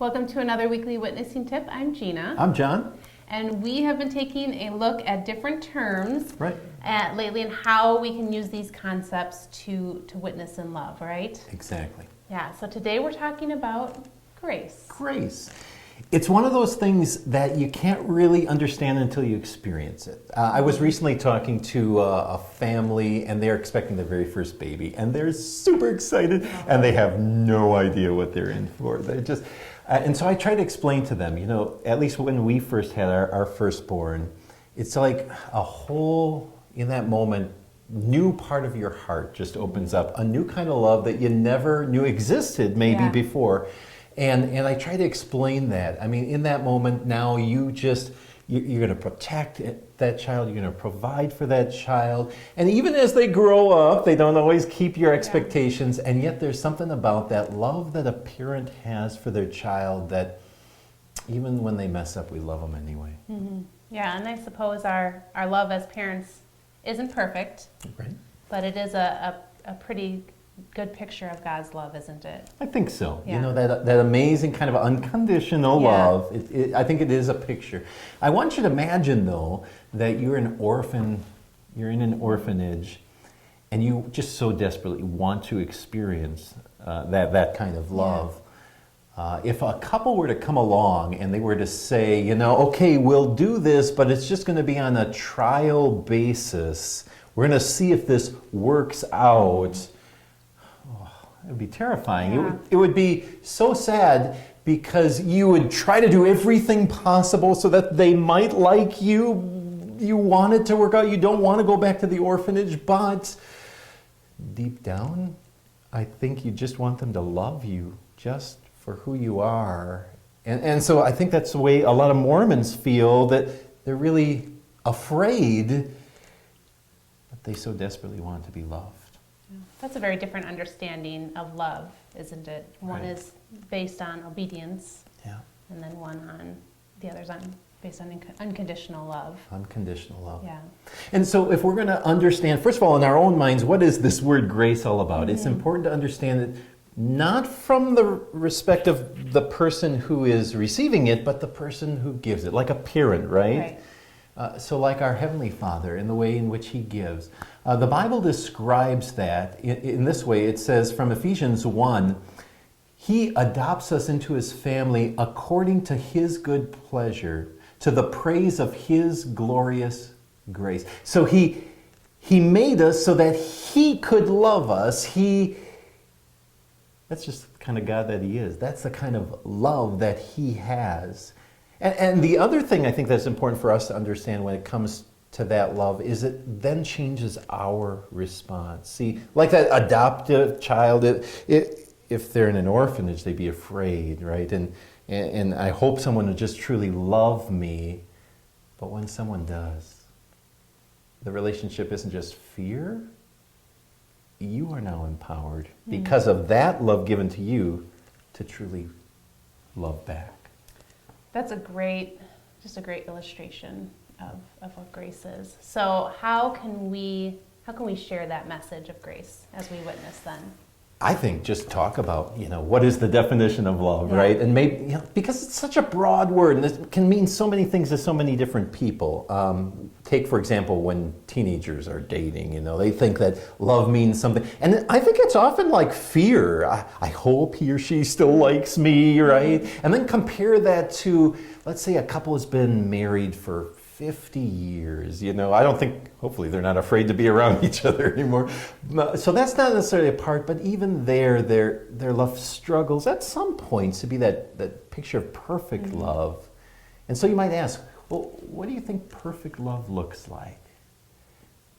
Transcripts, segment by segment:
Welcome to another weekly witnessing tip. I'm Gina. I'm John. And we have been taking a look at different terms lately and how we can use these concepts to witness in love, right? Exactly. Yeah, so today we're talking about grace. Grace. It's one of those things that you can't really understand until you experience it. I was recently talking to a family, and they're expecting their very first baby, and they're super excited, and they have no idea what they're in for. They're just, and so I try to explain to them, at least when we first had our firstborn, it's like a whole, in that moment, new part of your heart just opens up, a new kind of love that you never knew existed maybe before. And I try to explain that. I mean, in that moment now, you're going to protect that child, you're going to provide for that child. And even as they grow up, they don't always keep your expectations. And yet there's something about that love that a parent has for their child that even when they mess up, we love them anyway. Mm-hmm. Yeah, and I suppose our love as parents isn't perfect, right? But it is a pretty good picture of God's love, isn't it? I think so. Yeah. That amazing kind of unconditional love. I think it is a picture. I want you to imagine, though, that you're an orphan, you're in an orphanage, and you just so desperately want to experience that kind of love. If a couple were to come along and they were to say, okay, we'll do this, but it's just going to be on a trial basis. We're going to see if this works out. It would be terrifying. Yeah. It would be so sad because you would try to do everything possible so that they might like you. You want it to work out. You don't want to go back to the orphanage, but deep down, I think you just want them to love you just for who you are. And so I think that's the way a lot of Mormons feel, that they're really afraid, but they so desperately want to be loved. That's a very different understanding of love, isn't it? One Right. is based on obedience, Yeah. and then the other's based on unconditional love. Unconditional love. Yeah. And so if we're going to understand, first of all, in our own minds, what is this word grace all about? It's important to understand it not from the respect of the person who is receiving it, but the person who gives it, like a parent, right? So like our Heavenly Father, in the way in which He gives. The Bible describes that in this way. It says from Ephesians 1, He adopts us into His family according to His good pleasure, to the praise of His glorious grace. So He made us so that He could love us. That's just the kind of God that He is. That's the kind of love that He has. And the other thing I think that's important for us to understand when it comes to that love is it then changes our response. See, like that adoptive child, if they're in an orphanage, they'd be afraid, right? And I hope someone would just truly love me. But when someone does, the relationship isn't just fear. You are now empowered because of that love given to you to truly love back. That's a great illustration of what grace is. So how can we share that message of grace as we witness then? I think just talk about, what is the definition of love, right? And maybe, because it's such a broad word and it can mean so many things to so many different people. Take, for example, when teenagers are dating, they think that love means something. And I think it's often like fear. I hope he or she still likes me, right? And then compare that to, let's say a couple has been married for 50 years, I don't think, hopefully they're not afraid to be around each other anymore. So that's not necessarily a part, but even their love struggles at some points to be that picture of perfect love. And so you might ask, well, what do you think perfect love looks like?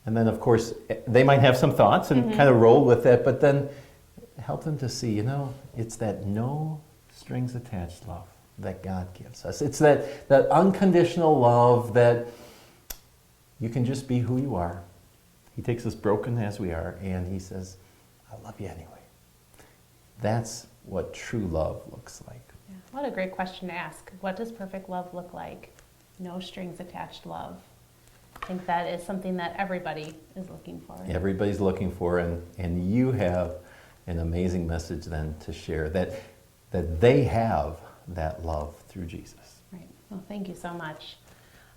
And then, of course, they might have some thoughts and kind of roll with that, but then help them to see, it's that no strings attached love that God gives us. It's that unconditional love that you can just be who you are. He takes us broken as we are, and He says, I love you anyway. That's what true love looks like. Yeah. What a great question to ask. What does perfect love look like? No strings attached love. I think that is something that everybody is looking for. Everybody's looking for, and you have an amazing message then to share, that they have that love through Jesus. Right. Well, thank you so much.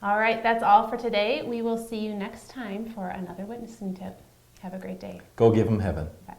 All right, that's all for today. We will see you next time for another witnessing tip. Have a great day. Go give them heaven. Bye.